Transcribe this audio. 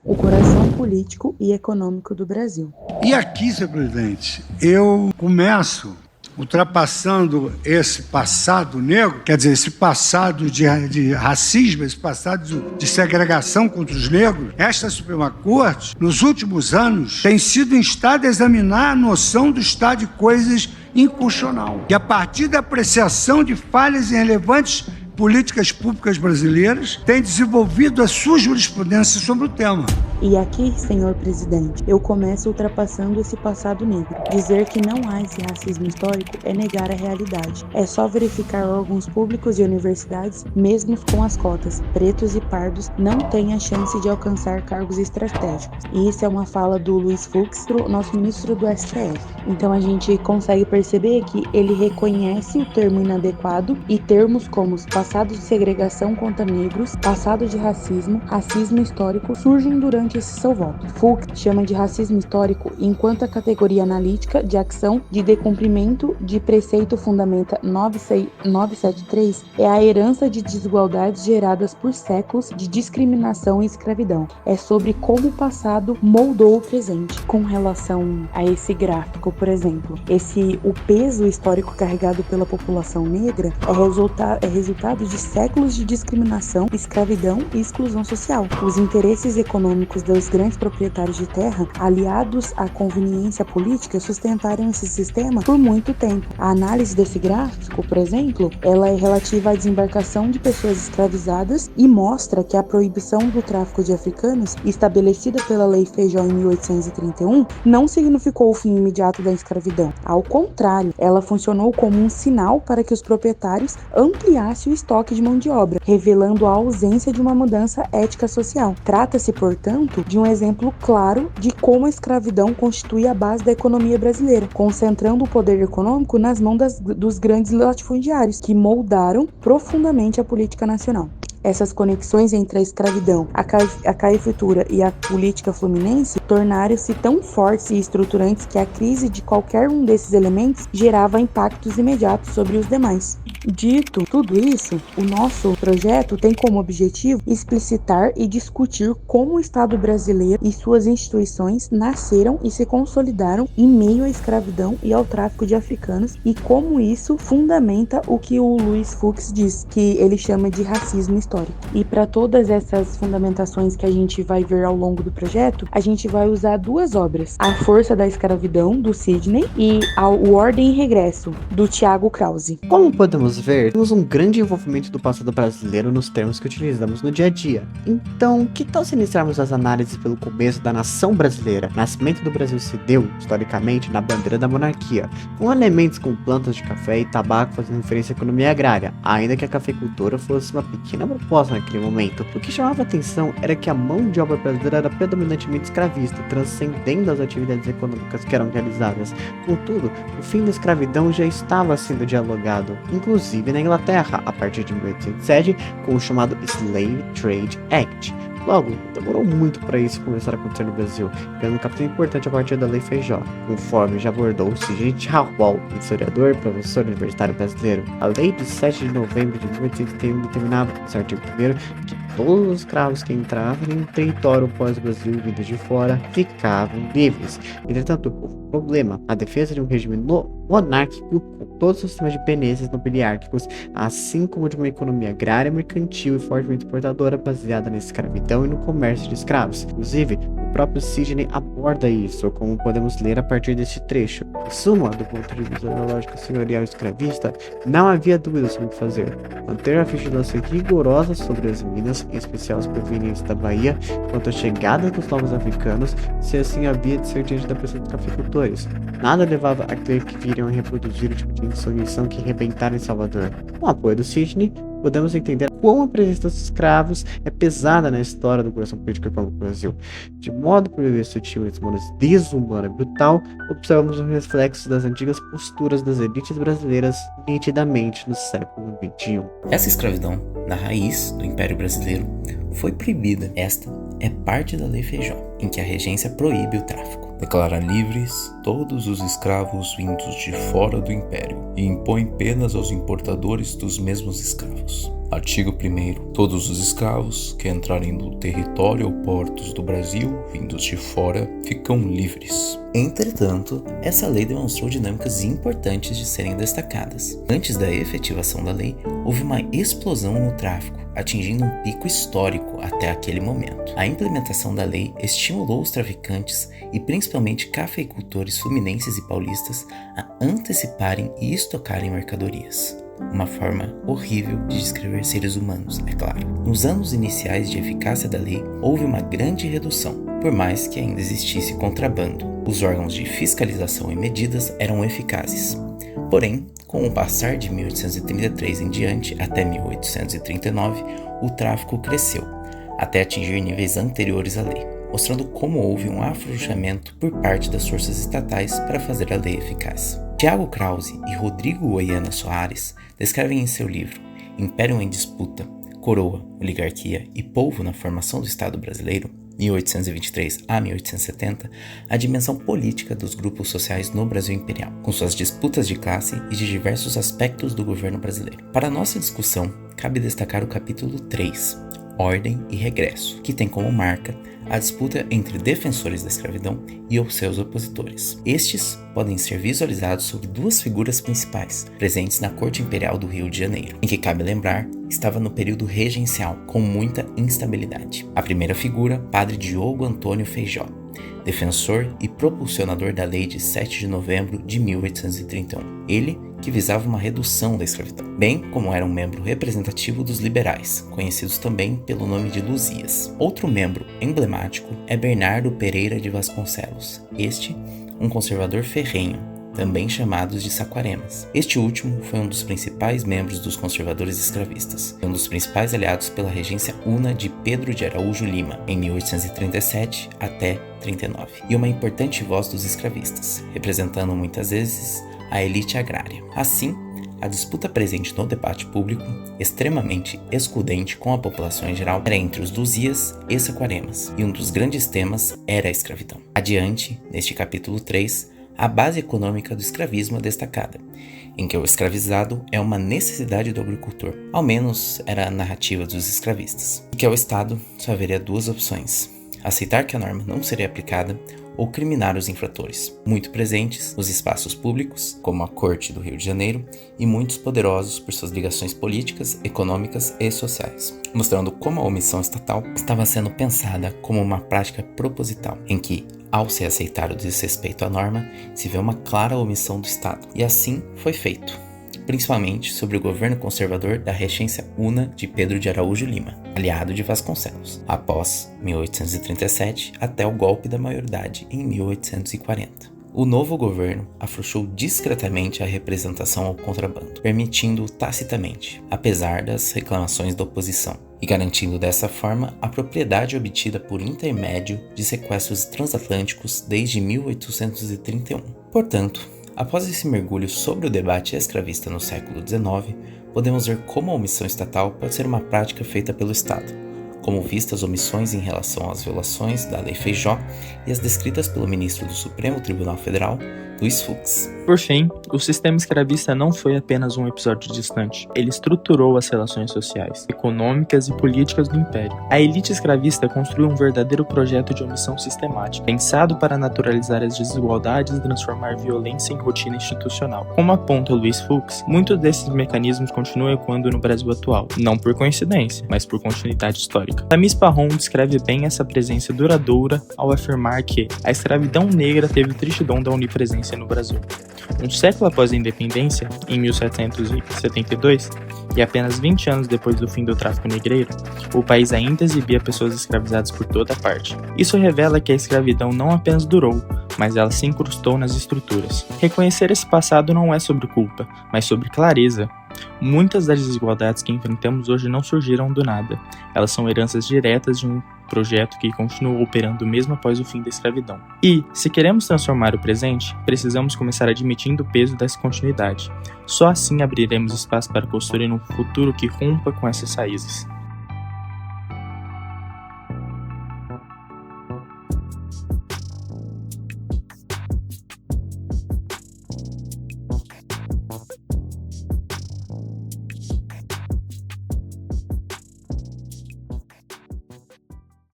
o coração político e econômico do Brasil. E aqui, senhor presidente, eu começo ultrapassando esse passado negro, quer dizer, esse passado de racismo, esse passado de segregação contra os negros. Esta Suprema Corte, nos últimos anos, tem sido instada a examinar a noção do estado de coisas inconstitucional. E a partir da apreciação de falhas irrelevantes políticas públicas brasileiras, tem desenvolvido a sua jurisprudência sobre o tema. E aqui, senhor presidente, eu começo ultrapassando esse passado negro. Dizer que não há esse racismo histórico é negar a realidade. É só verificar órgãos públicos e universidades, mesmo com as cotas, pretos e pardos não têm a chance de alcançar cargos estratégicos. E isso é uma fala do Luiz Fux, nosso ministro do STF. Então a gente consegue perceber que ele reconhece o termo inadequado e termos como passado de segregação contra negros, passado de racismo, racismo histórico surgem durante esse seu voto. Fux chama de racismo histórico enquanto a categoria analítica de ação de decumprimento de preceito fundamenta 973 é a herança de desigualdades geradas por séculos de discriminação e escravidão. É sobre como o passado moldou o presente. Com relação a esse gráfico, por exemplo, o peso histórico carregado pela população negra é resultado de séculos de discriminação, escravidão e exclusão social. Os interesses econômicos dos grandes proprietários de terra, aliados à conveniência política, sustentaram esse sistema por muito tempo. A análise desse gráfico, por exemplo, ela é relativa à desembarcação de pessoas escravizadas e mostra que a proibição do tráfico de africanos, estabelecida pela Lei Feijó em 1831, não significou o fim imediato da escravidão. Ao contrário, ela funcionou como um sinal para que os proprietários ampliassem o estoque de mão de obra, revelando a ausência de uma mudança ética social. Trata-se, portanto, de um exemplo claro de como a escravidão constitui a base da economia brasileira, concentrando o poder econômico nas mãos dos grandes latifundiários, que moldaram profundamente a política nacional. Essas conexões entre a escravidão, a caipitura e a política fluminense tornaram-se tão fortes e estruturantes que a crise de qualquer um desses elementos gerava impactos imediatos sobre os demais. Dito tudo isso, o nosso projeto tem como objetivo explicitar e discutir como o Estado brasileiro e suas instituições nasceram e se consolidaram em meio à escravidão e ao tráfico de africanos e como isso fundamenta o que o Luiz Fux diz, que ele chama de racismo histórico. E para todas essas fundamentações que a gente vai ver ao longo do projeto, a gente vai usar duas obras: A Força da Escravidão, do Sidney, e O Ordem e Regresso, do Tiago Krause. Como podemos ver, temos um grande envolvimento do passado brasileiro nos termos que utilizamos no dia a dia. Então, que tal se iniciarmos as análises pelo começo da nação brasileira? O nascimento do Brasil se deu, historicamente, na bandeira da monarquia, com elementos como plantas de café e tabaco fazendo referência à economia agrária, ainda que a cafeicultura fosse uma pequena proposta naquele momento. O que chamava a atenção era que a mão de obra brasileira era predominantemente escravista, transcendendo as atividades econômicas que eram realizadas. Contudo, o fim da escravidão já estava sendo dialogado, inclusive na Inglaterra, a partir de 1807, com o chamado Slave Trade Act. Logo, demorou muito para isso começar a acontecer no Brasil, criando um capítulo importante a partir da Lei Feijó, conforme já abordou Sidney Charwell, historiador e professor universitário brasileiro. A Lei de 7 de novembro de 1831 determinava, no seu artigo 1º, que todos os escravos que entravam em território pós-Brasil vindos de fora ficavam livres. Entretanto, o problema, a defesa de um regime monárquico com todos os sistemas de penências nobiliárquicos, assim como de uma economia agrária, mercantil e fortemente exportadora baseada na escravidão e no comércio de escravos. Inclusive, o próprio Sidney aborda isso, como podemos ler a partir deste trecho. Em suma, do ponto de vista da lógica senhorial escravista, não havia dúvida sobre o que fazer. Manter a vigilância rigorosa sobre as minas, em especial as provenientes da Bahia, quanto à chegada dos novos africanos, se assim havia de ser diante da pressão dos cafeicultores. Nada levava a crer que viriam a reproduzir o tipo de insurreição que rebentara em Salvador. Com o apoio do Sidney, podemos entender como a presença dos escravos é pesada na história do coração político e econômico do Brasil. De modo por viver sutil e desumano e brutal, observamos os reflexos das antigas posturas das elites brasileiras nitidamente no século XXI. Essa escravidão, na raiz do Império Brasileiro, foi proibida. Esta é parte da Lei Feijó, em que a regência proíbe o tráfico. Declara livres todos os escravos vindos de fora do Império e impõe penas aos importadores dos mesmos escravos. Artigo 1º. Todos os escravos que entrarem no território ou portos do Brasil, vindos de fora, ficam livres. Entretanto, essa lei demonstrou dinâmicas importantes de serem destacadas. Antes da efetivação da lei, houve uma explosão no tráfico, atingindo um pico histórico até aquele momento. A implementação da lei estimulou os traficantes e principalmente cafeicultores fluminenses e paulistas a anteciparem e estocarem mercadorias. Uma forma horrível de descrever seres humanos, é claro. Nos anos iniciais de eficácia da lei, houve uma grande redução, por mais que ainda existisse contrabando. Os órgãos de fiscalização e medidas eram eficazes. Porém, com o passar de 1833 em diante até 1839, o tráfico cresceu, até atingir níveis anteriores à lei, mostrando como houve um afrouxamento por parte das forças estatais para fazer a lei eficaz. Tiago Krause e Rodrigo Oiana Soares descrevem em seu livro Império em Disputa, Coroa, Oligarquia e Povo na Formação do Estado Brasileiro, 1823 a 1870, a dimensão política dos grupos sociais no Brasil Imperial, com suas disputas de classe e de diversos aspectos do governo brasileiro. Para nossa discussão, cabe destacar o capítulo 3, Ordem e Regresso, que tem como marca a disputa entre defensores da escravidão e os seus opositores. Estes podem ser visualizados sob duas figuras principais, presentes na Corte Imperial do Rio de Janeiro, em que, cabe lembrar, estava no período regencial, com muita instabilidade. A primeira figura, Padre Diogo Antônio Feijó, defensor e propulsionador da Lei de 7 de novembro de 1831. Ele que visava uma redução da escravidão, bem como era um membro representativo dos liberais, conhecidos também pelo nome de Luzias. Outro membro emblemático é Bernardo Pereira de Vasconcelos, este um conservador ferrenho, também chamados de saquaremas. Este último foi um dos principais membros dos conservadores escravistas, e um dos principais aliados pela regência una de Pedro de Araújo Lima, em 1837 até 39, e uma importante voz dos escravistas, representando muitas vezes a elite agrária. Assim, a disputa presente no debate público, extremamente excludente com a população em geral, era entre os Luzias e saquaremas, e um dos grandes temas era a escravidão. Adiante, neste capítulo 3, a base econômica do escravismo é destacada, em que o escravizado é uma necessidade do agricultor, ao menos era a narrativa dos escravistas, e que ao Estado só haveria duas opções: aceitar que a norma não seria aplicada ou criminar os infratores, muito presentes nos espaços públicos, como a Corte do Rio de Janeiro, e muitos poderosos por suas ligações políticas, econômicas e sociais, mostrando como a omissão estatal estava sendo pensada como uma prática proposital, em que, ao se aceitar o desrespeito à norma, se vê uma clara omissão do Estado, e assim foi feito, principalmente sobre o governo conservador da regência una de Pedro de Araújo Lima, aliado de Vasconcelos, após 1837 até o golpe da maioridade em 1840. O novo governo afrouxou discretamente a representação ao contrabando, permitindo-o tacitamente, apesar das reclamações da oposição, e garantindo dessa forma a propriedade obtida por intermédio de sequestros transatlânticos desde 1831. Portanto, após esse mergulho sobre o debate escravista no século XIX, podemos ver como a omissão estatal pode ser uma prática feita pelo Estado, como vistas omissões em relação às violações da Lei Feijó e as descritas pelo ministro do Supremo Tribunal Federal, Luiz Fux. Por fim, o sistema escravista não foi apenas um episódio distante. Ele estruturou as relações sociais, econômicas e políticas do Império. A elite escravista construiu um verdadeiro projeto de omissão sistemática, pensado para naturalizar as desigualdades e transformar violência em rotina institucional. Como aponta Luiz Fux, muitos desses mecanismos continuam ecoando no Brasil atual, não por coincidência, mas por continuidade histórica. Tamis Parron descreve bem essa presença duradoura ao afirmar que a escravidão negra teve o triste dom da onipresença no Brasil. Um século após a independência, em 1772, e apenas 20 anos depois do fim do tráfico negreiro, o país ainda exibia pessoas escravizadas por toda parte. Isso revela que a escravidão não apenas durou, mas ela se incrustou nas estruturas. Reconhecer esse passado não é sobre culpa, mas sobre clareza. Muitas das desigualdades que enfrentamos hoje não surgiram do nada. Elas são heranças diretas de um projeto que continuou operando mesmo após o fim da escravidão. E, se queremos transformar o presente, precisamos começar admitindo o peso dessa continuidade. Só assim abriremos espaço para construir um futuro que rompa com essas raízes.